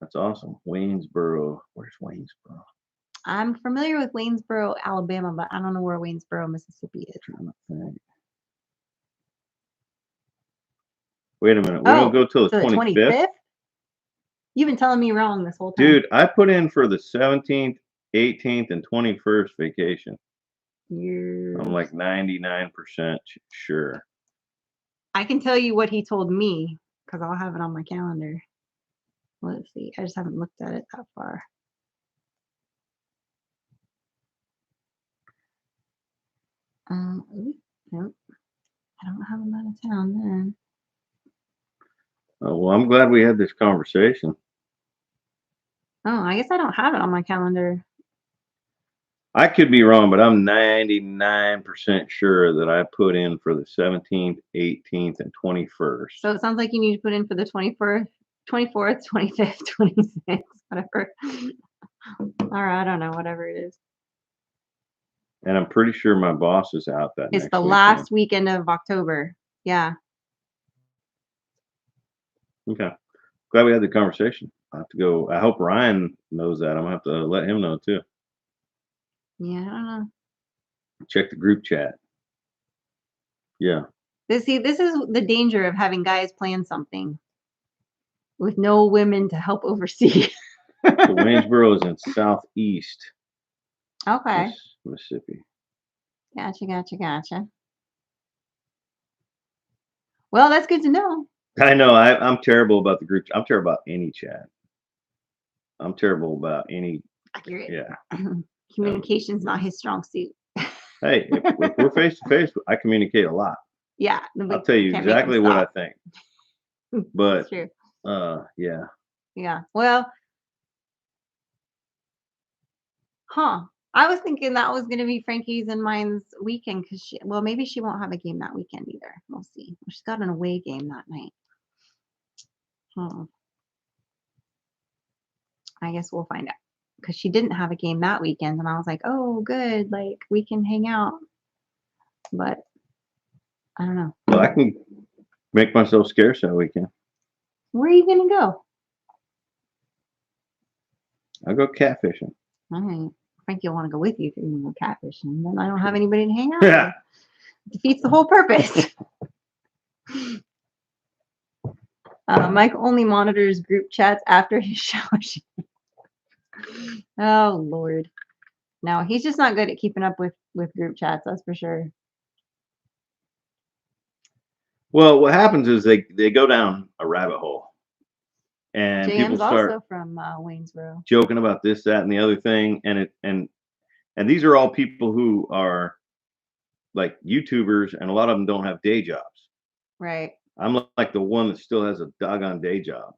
That's awesome. Waynesboro. Where's Waynesboro? I'm familiar with Waynesboro, Alabama, but I don't know where Waynesboro, Mississippi is. I'm trying to think. Wait a minute. We don't go till the 25th? You've been telling me wrong this whole time. Dude, I put in for the 17th, 18th, and 21st vacation. I'm like 99% sure. I can tell you what he told me because I'll have it on my calendar. Let's see. I just haven't looked at it that far. Nope. I don't have him out of town then. Oh, well, I'm glad we had this conversation. Oh, I guess I don't have it on my calendar. I could be wrong, but I'm 99% sure that I put in for the 17th, 18th, and 21st. So it sounds like you need to put in for the 24th, 25th, 26th, whatever. All right, I don't know, whatever it is. And I'm pretty sure my boss is out that It's next the weekend. last weekend of October. Yeah. Okay. Glad we had the conversation. I have to go. I hope Ryan knows that. I'm gonna have to let him know too. Yeah, I don't know. Check the group chat. Yeah. This is the danger of having guys plan something with no women to help oversee. So Waynesboro is in southeast Okay. Mississippi. Gotcha. Well, that's good to know. I know. I'm terrible about the group. I'm terrible about any chat. I'm terrible about any. Accurate. Yeah. Communication's not his strong suit. Hey, if we're face to face, I communicate a lot. Yeah. I'll tell you exactly what I think. But That's true. Yeah. Yeah. Well, I was thinking that was going to be Frankie's and mine's weekend because maybe she won't have a game that weekend either. We'll see. She's got an away game that night. I guess we'll find out because she didn't have a game that weekend, and I was like, oh, good, like we can hang out. But I don't know. Well, I can make myself scarce that weekend. Where are you gonna go? I'll go catfishing. All right. Frankie will want to go with you if you're gonna go catfishing. Then I don't have anybody to hang out Yeah. with. Defeats the whole purpose. Mike only monitors group chats after his shower. Oh Lord. No, he's just not good at keeping up with group chats, that's for sure. Well, what happens is they go down a rabbit hole, and people JM's start also from Waynesboro. joking about this, that, and the other thing, and these are all people who are like YouTubers, and a lot of them don't have day jobs. Right. I'm like the one that still has a doggone day job.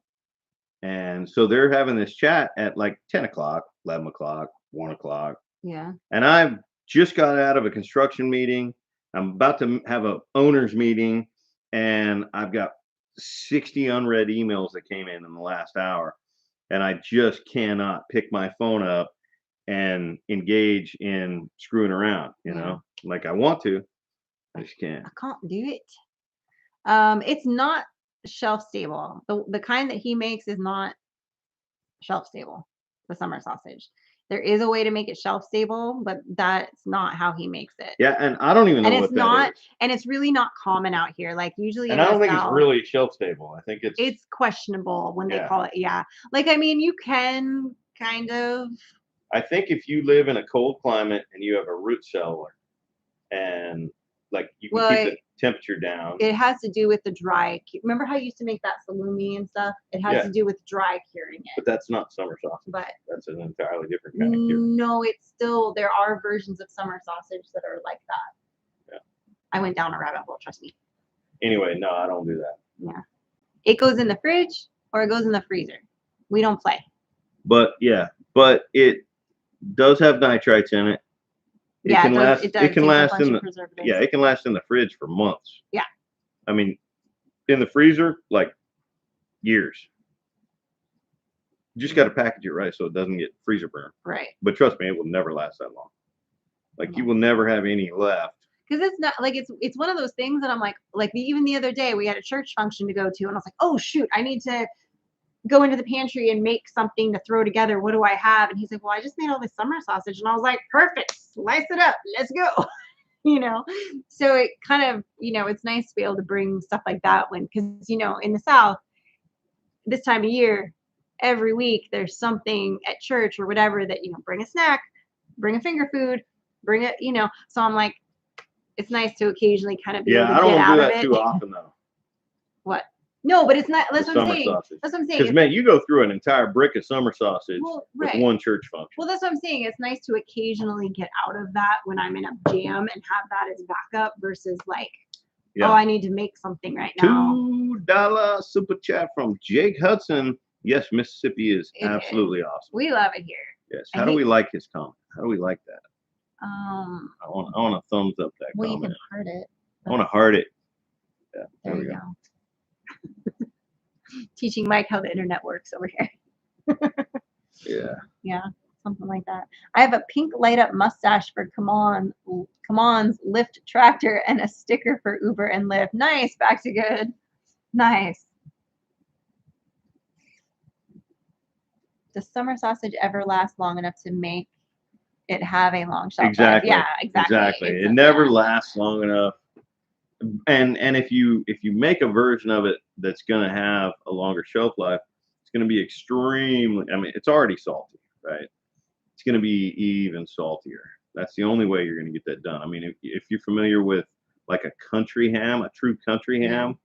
And so they're having this chat at like 10 o'clock, 11 o'clock, 1 o'clock. Yeah. And I've just got out of a construction meeting. I'm about to have a owner's meeting, and I've got 60 unread emails that came in the last hour. And I just cannot pick my phone up and engage in screwing around, you know, like I want to, I just can't. I can't do it. It's not shelf stable. The kind that he makes is not shelf stable. The summer sausage. There is a way to make it shelf stable, but that's not how he makes it. Yeah, and I don't even know And what it's that not, is. and it's really not common out here. Like usually And in I the don't think it's South, really shelf stable. I think it's questionable when they Yeah. call it. Yeah. Like, I mean, you can kind of, I think if you live in a cold climate and you have a root cellar, and like you can well, keep the temperature down. it has to do with the dry. Remember how you used to make that salumi and stuff? It has Yeah. to do with dry curing But it. that's not summer sausage. But That's an entirely different kind of cure. no, it's still, there are versions of summer sausage that are like that. Yeah. I went down a rabbit hole, trust me. Anyway, no, I don't do that. Yeah. It goes in the fridge or it goes in the freezer. We don't play. But yeah, but it does have nitrites in it. It Yeah, can last. it does. It can Takes a last bunch in of the. preservatives. Yeah, it can last in the fridge for months. Yeah. I mean, in the freezer, like years. You just got to package it right so it doesn't get freezer burn. Right. But trust me, it will never last that long. Like Yeah. you will never have any left. Because it's not like it's one of those things that I'm like even the other day we had a church function to go to and I was like, oh shoot, I need to go into the pantry and make something to throw together. What do I have? And he's like, well, I just made all this summer sausage. And I was like, perfect, slice it up, let's go. You know, so it kind of, you know, it's nice to be able to bring stuff like that when, because, you know, in the South, this time of year, every week there's something at church or whatever that, you know, bring a snack, bring a finger food, bring it, you know. So I'm like, it's nice to occasionally kind of be able to I get don't out do of that it. too often though. What? No, but it's not. That's The what I'm summer saying. sausage. That's what I'm saying. Because man, you go through an entire brick of summer sausage Well, with right. one church function. Well, that's what I'm saying. It's nice to occasionally get out of that when I'm in a jam and have that as backup versus like, oh, I need to make something right now. $2 super chat from Jake Hudson. Yes, Mississippi is It absolutely is. awesome. We love it here. Yes. How do we like his comment? How do we like that? I want a thumbs up that well, comment. you can heart it. I want to heart it. Yeah. There we go. Teaching Mike how the internet works over here. Yeah. Yeah, something like that. I have a pink light up mustache for Come On's Lyft tractor and a sticker for Uber and Lyft. Nice, back to good. Nice. Does summer sausage ever last long enough to make it have a long shelf life? Yeah, exactly. It never lasts long enough. And if you make a version of it that's going to have a longer shelf life, it's going to be extremely. I mean, it's already salty, right? It's going to be even saltier. That's the only way you're going to get that done. I mean, if you're familiar with like a country ham, a true country ham,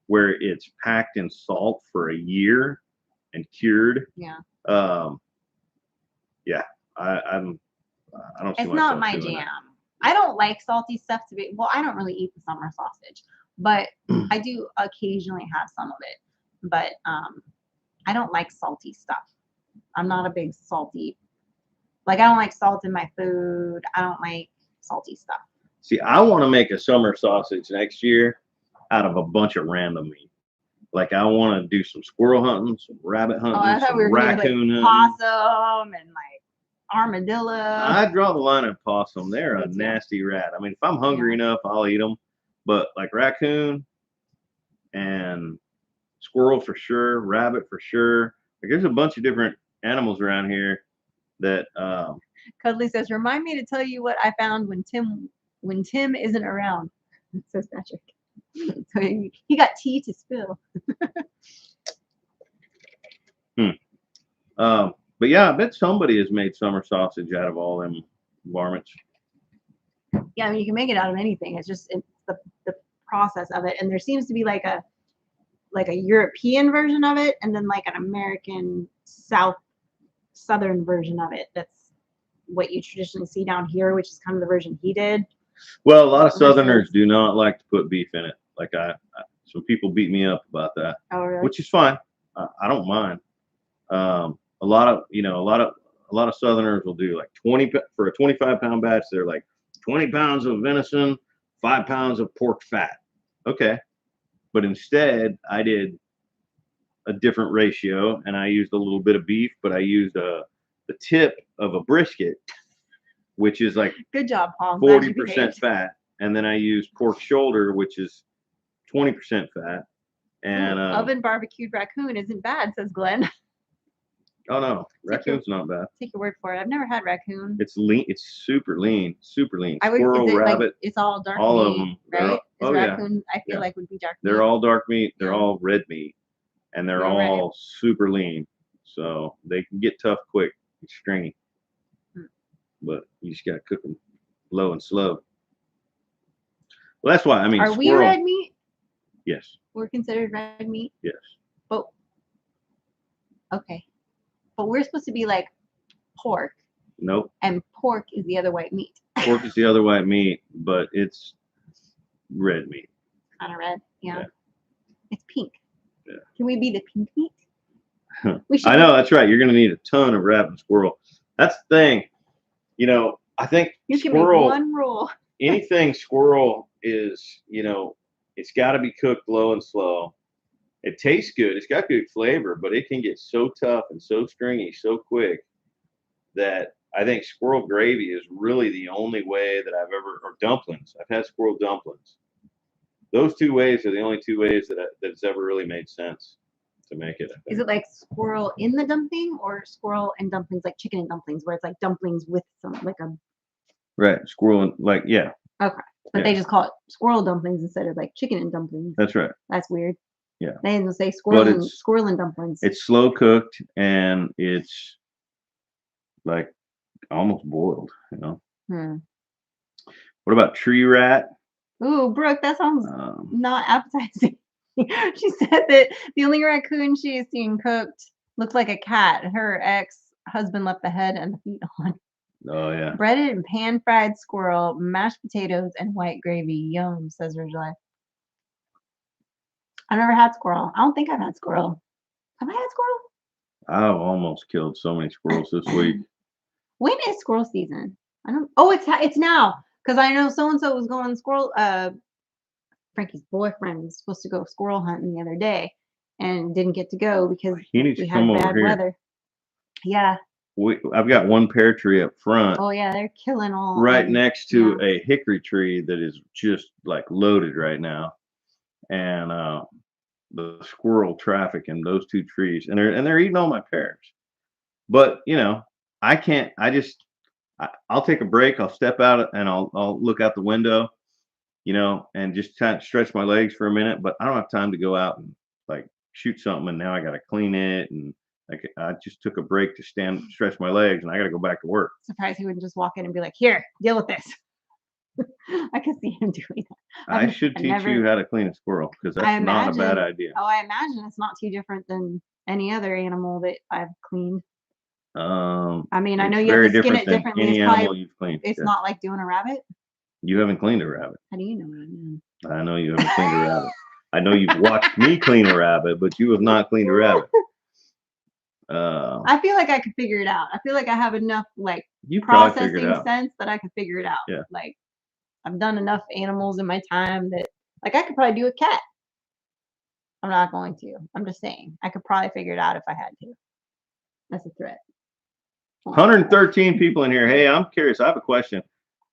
where it's packed in salt for a year and cured. Yeah. Yeah. I don't. See it's not my doing jam. That. I don't like salty stuff to be. Well, I don't really eat the summer sausage, but I do occasionally have some of it. But I don't like salty stuff. I'm not a big salty. Like I don't like salt in my food. I don't like salty stuff. See, I want to make a summer sausage next year out of a bunch of random meat. Like I want to do some squirrel hunting, some rabbit hunting, some raccoon hunting, possum, and like armadillo. I draw the line at possum. They're a nasty rat. I mean, if I'm hungry enough, I'll eat them. But like raccoon and squirrel for sure, rabbit for sure. Like there's a bunch of different animals around here that. Cuddly says, "Remind me to tell you what I found when Tim isn't around." Says Patrick. So he got tea to spill. Hmm. But yeah, I bet somebody has made summer sausage out of all them varmints. Yeah, I mean, you can make it out of anything. It's the process of it, and there seems to be like a European version of it, and then like an American southern version of it. That's what you traditionally see down here, which is kind of the version he did. Well, a lot of Southerners Versus, do not like to put beef in it. Like some people beat me up about that, oh really? which is fine. I don't mind. A lot of a lot of Southerners will do like 20 for a 25-pound batch. They're like 20 pounds of venison, 5 pounds of pork fat. Okay, but instead I did a different ratio, and I used a little bit of beef, but I used the tip of a brisket, which is like Good job, Paul. 40% fat, and then I used pork shoulder, which is 20% fat. And oven barbecued raccoon isn't bad, says Glenn. oh no, raccoon's not bad. Take your word for it. I've never had raccoon. It's lean. It's super lean, super lean. Squirrel, rabbit, like, it's all dark all meat, of them. right? Oh raccoon, yeah, I feel like would be dark meat. They're all dark meat. They're Yeah. all red meat, and they're You're all super lean. So they can get tough quick and stringy. But you just gotta cook them low and slow. Well, that's why I mean. Are we red meat? Yes. We're considered red meat. Yes. But okay, but we're supposed to be like pork. Nope. And pork is the other white meat. Pork is the other white meat, but it's red meat. Kind of red, yeah. It's pink. Yeah. Can we be the pink meat? I know, that's right. You're going to need a ton of rabbit and squirrel. That's the thing. You know, I think you can make one rule. Anything squirrel is, you know, it's got to be cooked low and slow. It tastes good. It's got good flavor, but it can get so tough and so stringy so quick that I think squirrel gravy is really the only way that I've ever, or dumplings. I've had squirrel dumplings. Those two ways are the only two ways that it's ever really made sense to make it. Is it like squirrel in the dumpling, or squirrel and dumplings, like chicken and dumplings, where it's like dumplings with some like a right squirrel and like yeah. Okay, but they just call it squirrel dumplings instead of like chicken and dumplings. That's right. That's weird. Yeah. They didn't say squirrel and dumplings. It's slow cooked and it's like almost boiled, you know. What about tree rat? Ooh, Brooke, that sounds not appetizing. She said that the only raccoon she has seen cooked looks like a cat. Her ex-husband left the head and the feet on. Oh yeah. Breaded and pan-fried squirrel, mashed potatoes, and white gravy. Yum, says Ridgely. I've never had squirrel. I don't think I've had squirrel. Have I had squirrel? I've almost killed so many squirrels this week. When is squirrel season? I don't. Oh, it's now, because I know so and so was going squirrel. Frankie's boyfriend was supposed to go squirrel hunting the other day, and didn't get to go because we had bad weather. Yeah. I've got one pear tree up front. Oh yeah, they're killing all. Right next to a hickory tree that is just like loaded right now, and the squirrel traffic in those two trees, and they're eating all my pears. But you know, I can't. I'll take a break. I'll step out and I'll look out the window, you know, and just kind of stretch my legs for a minute. But I don't have time to go out and like shoot something, and now I got to clean it, and like I just took a break to stretch my legs, and I got to go back to work. Surprised he wouldn't just walk in and be like, "Here, deal with this." I could see him doing that. I should teach you how to clean a squirrel, because that's not a bad idea. Oh, I imagine it's not too different than any other animal that I've cleaned. I mean, I know you have to skin it differently. Any animal you've cleaned. It's not like doing a rabbit. You haven't cleaned a rabbit. How do you know what I mean? I know you haven't cleaned a rabbit. I know you've watched me clean a rabbit, but you have not cleaned a rabbit. I feel like I could figure it out. I feel like I have enough processing sense that I could figure it out. Yeah. Like I've done enough animals in my time that like I could probably do a cat. I'm not going to. I'm just saying I could probably figure it out if I had to. That's a threat. 113 people in here. Hey, I'm curious. I have a question.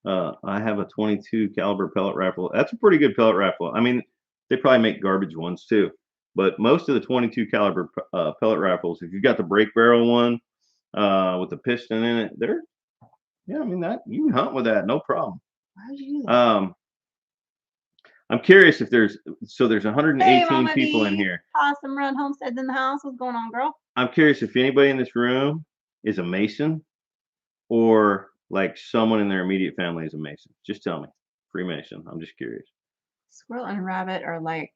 I have a 22 caliber pellet rifle. That's a pretty good pellet rifle. I mean, they probably make garbage ones too, but most of the 22 caliber pellet rifles, if you've got the break barrel one with the piston in it, I mean that you can hunt with that, no problem. Why would you do that? I'm curious if there's 118 people in here. Possum Run Homestead's in the house. What's going on, girl? I'm curious if anybody in this room is a Mason or like someone in their immediate family is a Mason. Just tell me. Freemason. I'm just curious. Squirrel and rabbit are like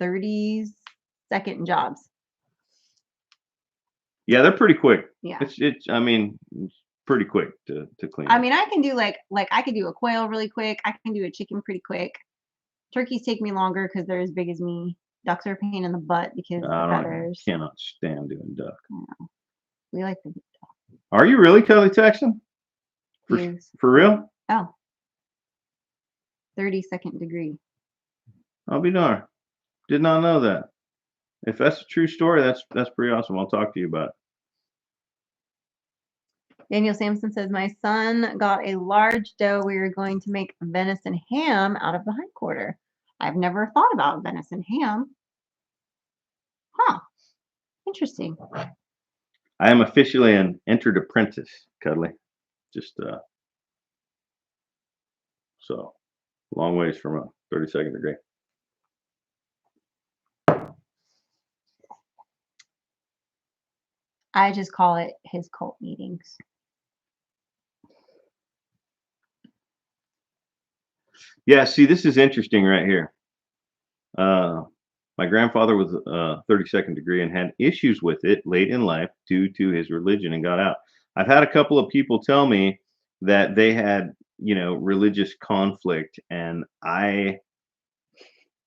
30-second jobs. Yeah, they're pretty quick. Yeah. It's I mean, it's pretty quick to clean I up. mean, I can do like I could do a quail really quick. I can do a chicken pretty quick. Turkeys take me longer because they're as big as me. Ducks are a pain in the butt because of the feathers. Cannot stand doing duck. We like the Are you really Kelly Texan? For real? Oh. 32nd degree. I'll be darned. Did not know that. If that's a true story, that's pretty awesome. I'll talk to you about it. Daniel Sampson says, my son got a large doe. We are going to make venison ham out of the hindquarter. I've never thought about venison ham. Huh. Interesting. I am officially an entered apprentice, Cuddly. Just so long ways from a 32nd degree. I just call it his cult meetings. Yeah, see, this is interesting right here. My grandfather was 32nd degree and had issues with it late in life due to his religion and got out. I've had a couple of people tell me that they had, religious conflict, and I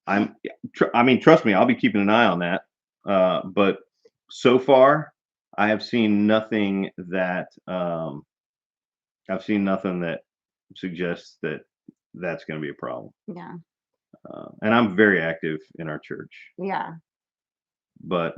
mean, trust me, I'll be keeping an eye on that. But so far, I have seen nothing that suggests that that's going to be a problem. Yeah. And I'm very active in our church. Yeah. But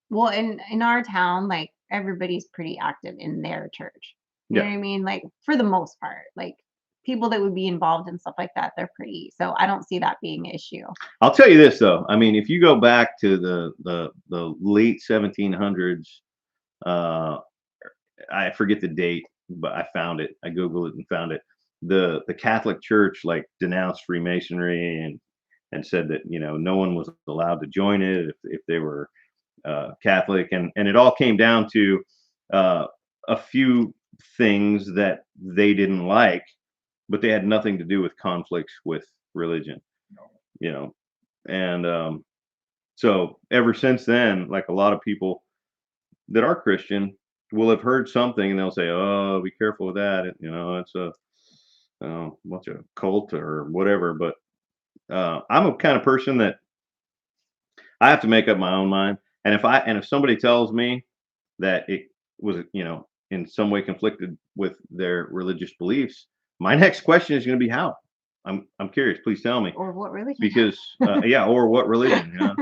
well, in our town, like everybody's pretty active in their church. You know what I mean? Like for the most part, like people that would be involved in stuff like that, they're pretty. So I don't see that being an issue. I'll tell you this though. I mean, if you go back to the late 1700s, I forget the date, but I found it. I Googled it and found it. The Catholic Church like denounced Freemasonry and said that no one was allowed to join it if they were Catholic, and it all came down to a few things that they didn't like, but they had nothing to do with conflicts with religion, and so ever since then, like a lot of people that are Christian will have heard something and they'll say, "Oh, be careful with that. It's a bunch of cult or whatever." But I'm a kind of person that I have to make up my own mind. And if somebody tells me that it was, in some way conflicted with their religious beliefs, my next question is going to be how. I'm curious. Please tell me. Or what religion? Because or what religion? Are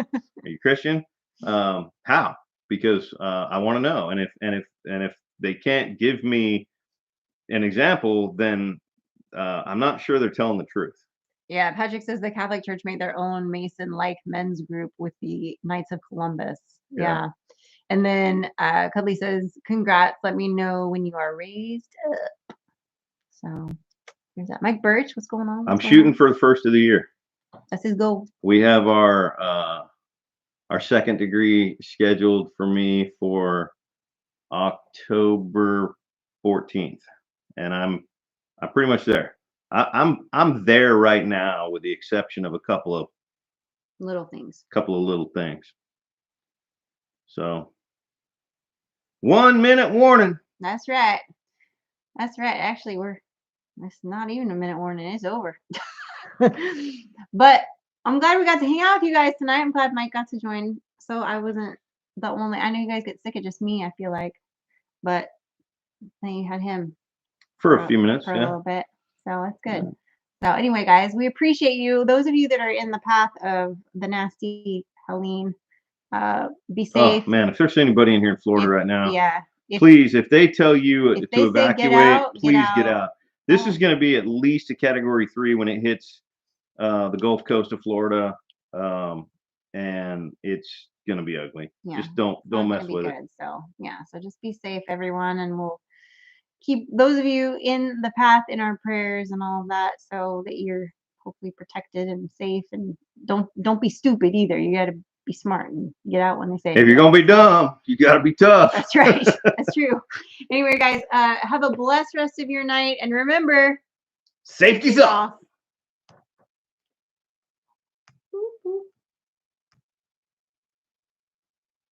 you Christian? How? Because I want to know. And if they can't give me an example, then I'm not sure they're telling the truth. Yeah, Patrick says the Catholic Church made their own Mason-like men's group with the Knights of Columbus. Yeah. And then Cuddly says, congrats, let me know when you are raised up. So here's that. Mike Birch, what's going on? I'm shooting for the first of the year. That's his goal. We have our second degree scheduled for me for October 14th, and I'm pretty much there. I'm there right now, with the exception of a couple of little things. So 1 minute warning. That's right. Actually, it's not even a minute warning. It's over. But I'm glad we got to hang out with you guys tonight. I'm glad Mike got to join. So I wasn't the only. I know you guys get sick of just me, I feel like, but then you had him for a few minutes, for a little bit. So that's good. So anyway, guys, we appreciate you. Those of you that are in the path of the nasty Helene, be safe. Oh man, if there's anybody in here in Florida right now, if please, if they tell you to say evacuate, please get out. This Oh. is going to be at least a Category 3 when it hits the Gulf Coast of Florida, and it's going to be ugly. Yeah, just don't mess with it. So yeah, so just be safe, everyone, and we'll keep those of you in the path in our prayers and all of that, so that you're hopefully protected and safe, and don't be stupid either. You got to be smart and get out when they say. If you're gonna be dumb, you gotta be tough. That's right. That's true. Anyway, guys, have a blessed rest of your night, and remember, Safety's off.